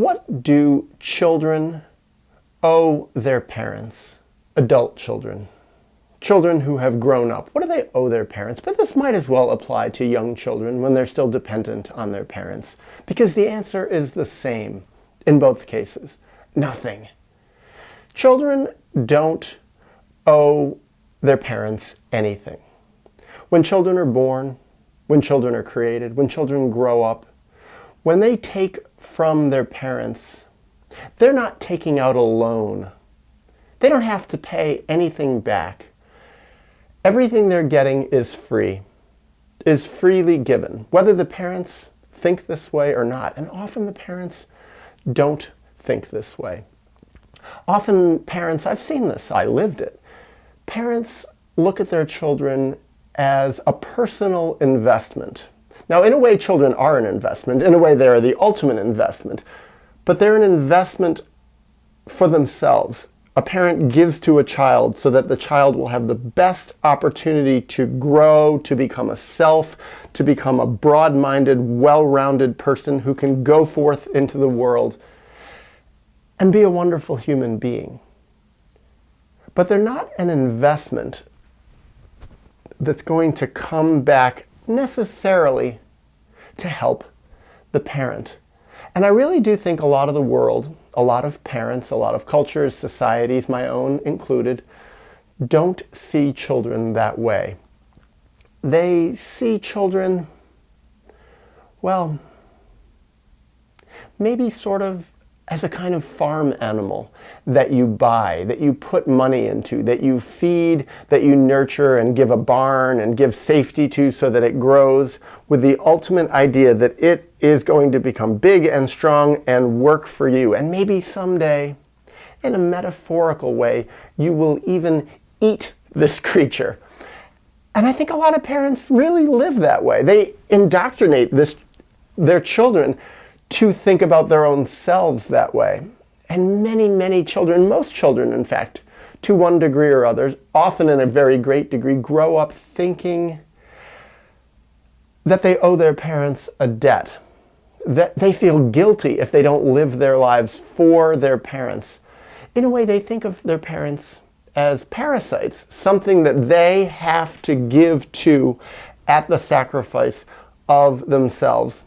What do children owe their parents? Adult children. Children who have grown up. What do they owe their parents? But this might as well apply to young children when they're still dependent on their parents, because the answer is the same in both cases. Nothing. Children don't owe their parents anything. When children are born, when children are created, when children grow up, when they take from their parents, they're not taking out a loan. They don't have to pay anything back. Everything they're getting is free, is freely given, whether the parents think this way or not. And often the parents don't think this way. Often parents, I've seen this, I lived it. Parents look at their children as a personal investment. Now, in a way, children are an investment. In a way, they are the ultimate investment. But they're an investment for themselves. A parent gives to a child so that the child will have the best opportunity to grow, to become a self, to become a broad-minded, well-rounded person who can go forth into the world and be a wonderful human being. But they're not an investment that's going to come back necessarily to help the parent. And I really do think a lot of the world, a lot of parents, a lot of cultures, societies, my own included, don't see children that way. They see children, well, maybe sort of as a kind of farm animal that you buy, that you put money into, that you feed, that you nurture and give a barn and give safety to so that it grows, with the ultimate idea that it is going to become big and strong and work for you. And maybe someday, in a metaphorical way, you will even eat this creature. And I think a lot of parents really live that way. They indoctrinate their children to think about their own selves that way. And many, many children, most children in fact, to one degree or others, often in a very great degree, grow up thinking that they owe their parents a debt, that they feel guilty if they don't live their lives for their parents. In a way, they think of their parents as parasites, something that they have to give to at the sacrifice of themselves.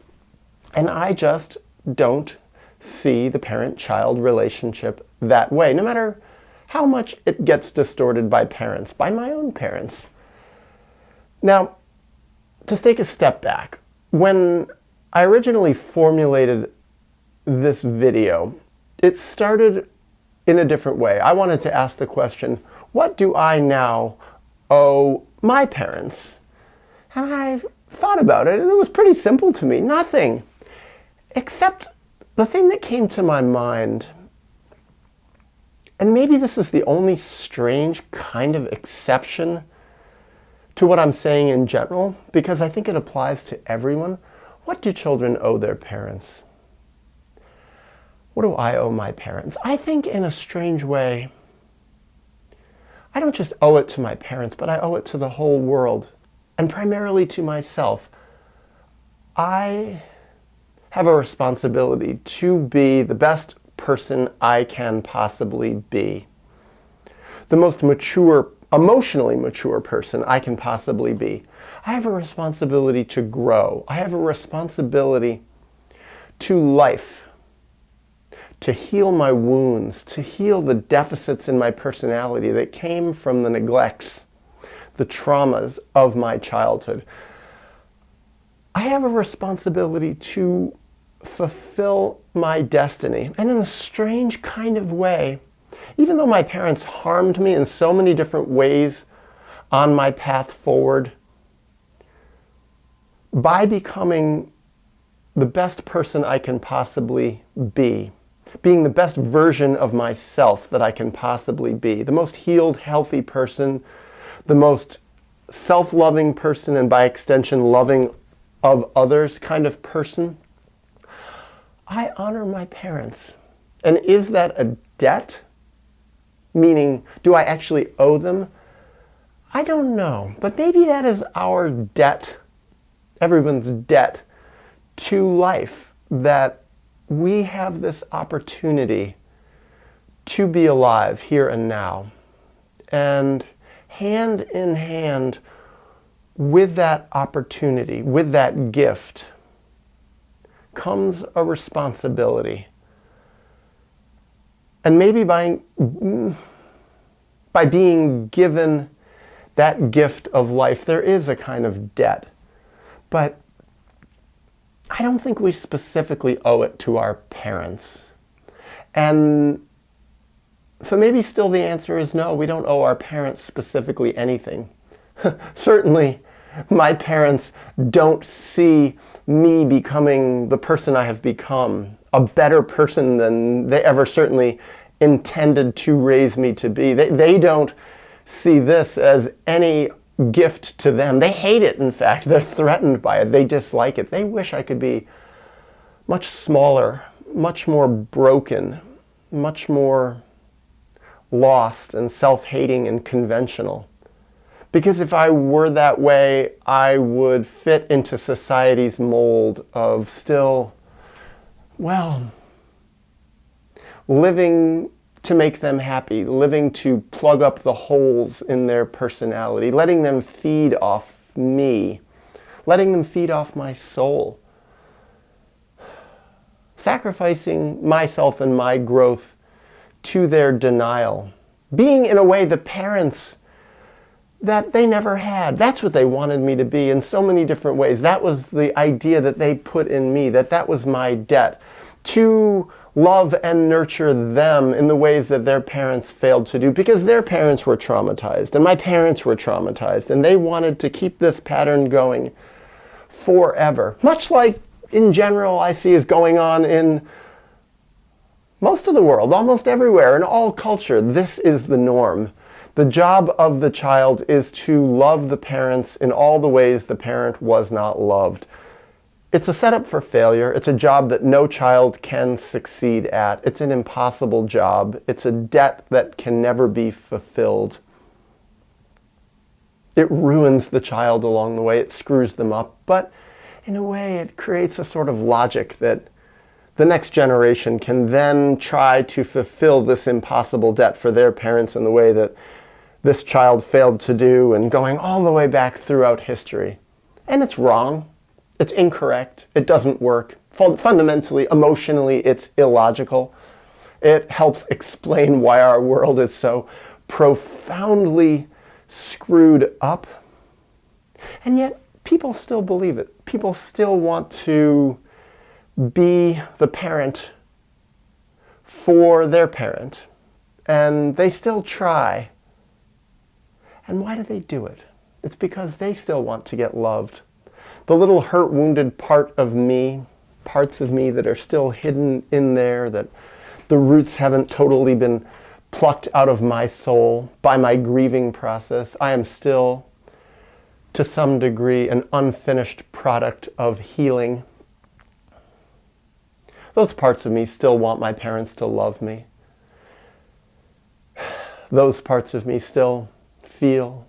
And I just don't see the parent-child relationship that way, no matter how much it gets distorted by parents, by my own parents. Now, to take a step back, when I originally formulated this video, it started in a different way. I wanted to ask the question, what do I now owe my parents? And I thought about it, and it was pretty simple to me. Nothing. Except the thing that came to my mind, and maybe this is the only strange kind of exception to what I'm saying in general, because I think it applies to everyone. What do children owe their parents? What do I owe my parents? I think in a strange way, I don't just owe it to my parents, but I owe it to the whole world, and primarily to myself. I have a responsibility to be the best person I can possibly be. The most mature, emotionally mature person I can possibly be. I have a responsibility to grow. I have a responsibility to life, to heal my wounds, to heal the deficits in my personality that came from the neglects, the traumas of my childhood. I have a responsibility to fulfill my destiny. And in a strange kind of way, even though my parents harmed me in so many different ways on my path forward, by becoming the best person I can possibly be, being the best version of myself that I can possibly be, the most healed, healthy person, the most self-loving person, and by extension loving of others kind of person, I honor my parents. And is that a debt? Meaning, do I actually owe them? I don't know. But maybe that is our debt, everyone's debt to life, that we have this opportunity to be alive here and now. And hand in hand with that opportunity, with that gift, comes a responsibility. And maybe by being given that gift of life, there is a kind of debt. But I don't think we specifically owe it to our parents. And so maybe still the answer is no, we don't owe our parents specifically anything. Certainly, my parents don't see me becoming the person I have become, a better person than they ever certainly intended to raise me to be. They don't see this as any gift to them. They hate it, in fact. They're threatened by it. They dislike it. They wish I could be much smaller, much more broken, much more lost and self-hating and conventional. Because if I were that way, I would fit into society's mold of still, well, living to make them happy, living to plug up the holes in their personality, letting them feed off me, letting them feed off my soul, sacrificing myself and my growth to their denial, being in a way the parents that they never had. That's what they wanted me to be in so many different ways. That was the idea that they put in me, that was my debt, to love and nurture them in the ways that their parents failed to do, because their parents were traumatized and my parents were traumatized, and they wanted to keep this pattern going forever. Much like in general I see is going on in most of the world, almost everywhere, in all culture. This is the norm. The job of the child is to love the parents in all the ways the parent was not loved. It's a setup for failure. It's a job that no child can succeed at. It's an impossible job. It's a debt that can never be fulfilled. It ruins the child along the way. It screws them up. But in a way, it creates a sort of logic that the next generation can then try to fulfill this impossible debt for their parents in the way that this child failed to do, and going all the way back throughout history. And it's wrong. It's incorrect. It doesn't work. Fundamentally, emotionally, it's illogical. It helps explain why our world is so profoundly screwed up. And yet, people still believe it. People still want to be the parent for their parent. And they still try. And why do they do it? It's because they still want to get loved. The little hurt, wounded part of me, parts of me that are still hidden in there, that the roots haven't totally been plucked out of my soul by my grieving process. I am still, to some degree, an unfinished product of healing. Those parts of me still want my parents to love me. Those parts of me still feel,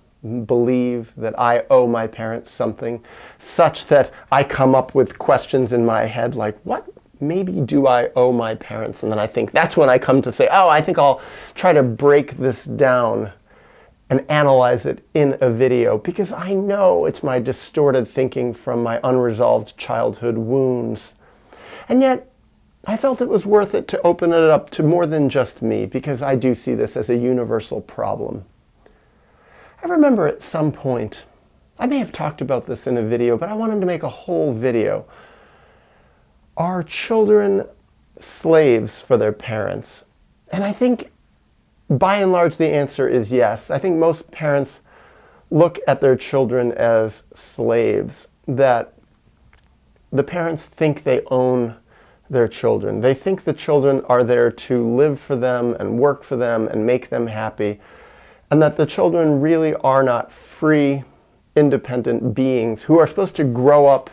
believe that I owe my parents something, such that I come up with questions in my head like, what maybe do I owe my parents? And then I think, that's when I come to say, oh, I think I'll try to break this down and analyze it in a video, because I know it's my distorted thinking from my unresolved childhood wounds. And yet, I felt it was worth it to open it up to more than just me, because I do see this as a universal problem. I remember at some point, I may have talked about this in a video, but I wanted to make a whole video. Are children slaves for their parents? And I think, by and large, the answer is yes. I think most parents look at their children as slaves, that the parents think they own their children. They think the children are there to live for them and work for them and make them happy, and that the children really are not free, independent beings who are supposed to grow up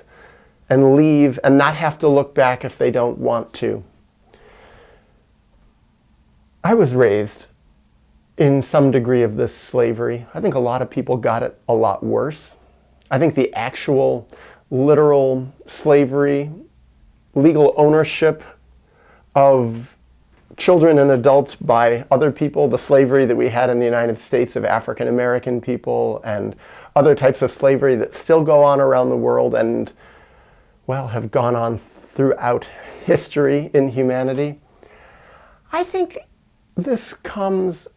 and leave and not have to look back if they don't want to. I was raised in some degree of this slavery. I think a lot of people got it a lot worse. I think the actual literal slavery, legal ownership of children and adults by other people, the slavery that we had in the United States of African American people and other types of slavery that still go on around the world and, well, have gone on throughout history in humanity. I think this comes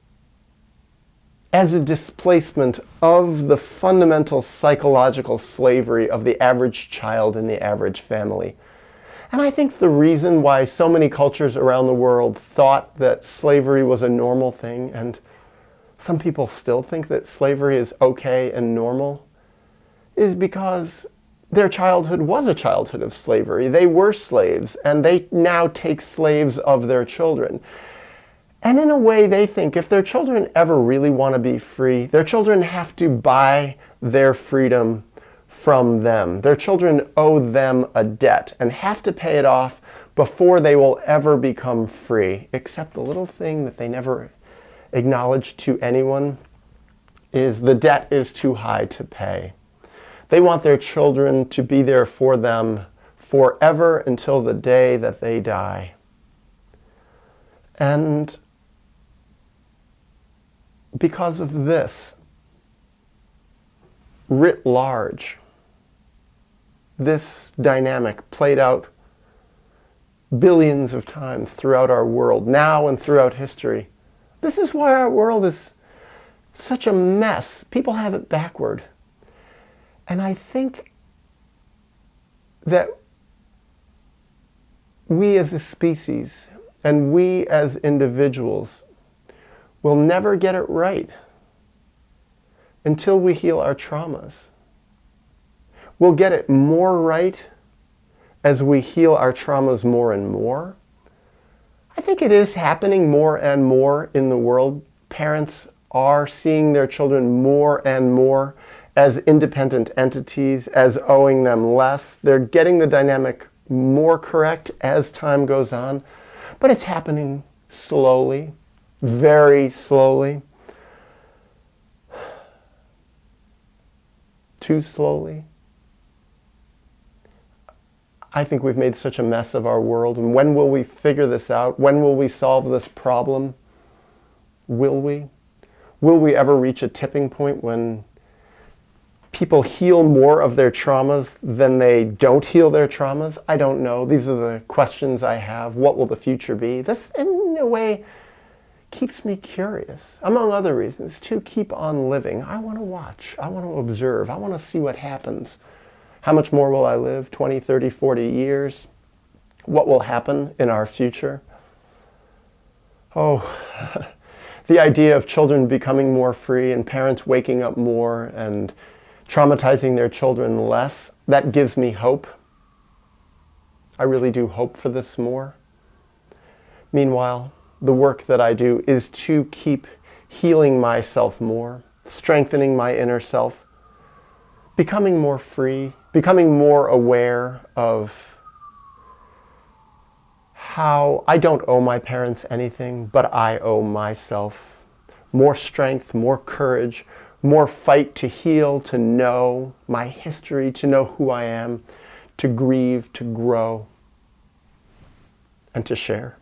as a displacement of the fundamental psychological slavery of the average child in the average family. And I think the reason why so many cultures around the world thought that slavery was a normal thing, and some people still think that slavery is okay and normal, is because their childhood was a childhood of slavery. They were slaves, and they now take slaves of their children. And in a way, they think if their children ever really want to be free, their children have to buy their freedom from them. Their children owe them a debt and have to pay it off before they will ever become free. Except the little thing that they never acknowledge to anyone is the debt is too high to pay. They want their children to be there for them forever until the day that they die. And because of this, writ large, this dynamic played out billions of times throughout our world, now and throughout history. This is why our world is such a mess. People have it backward. And I think that we as a species and we as individuals will never get it right until we heal our traumas. We'll get it more right as we heal our traumas more and more. I think it is happening more and more in the world. Parents are seeing their children more and more as independent entities, as owing them less. They're getting the dynamic more correct as time goes on, but it's happening slowly, very slowly, too slowly. I think we've made such a mess of our world, and when will we figure this out? When will we solve this problem? Will we? Will we ever reach a tipping point when people heal more of their traumas than they don't heal their traumas? I don't know. These are the questions I have. What will the future be? This, in a way, keeps me curious, among other reasons, to keep on living. I want to watch. I want to observe. I want to see what happens. How much more will I live? 20, 30, 40 years? What will happen in our future? Oh, the idea of children becoming more free and parents waking up more and traumatizing their children less, that gives me hope. I really do hope for this more. Meanwhile, the work that I do is to keep healing myself more, strengthening my inner self, becoming more free, becoming more aware of how I don't owe my parents anything, but I owe myself more strength, more courage, more fight to heal, to know my history, to know who I am, to grieve, to grow, and to share.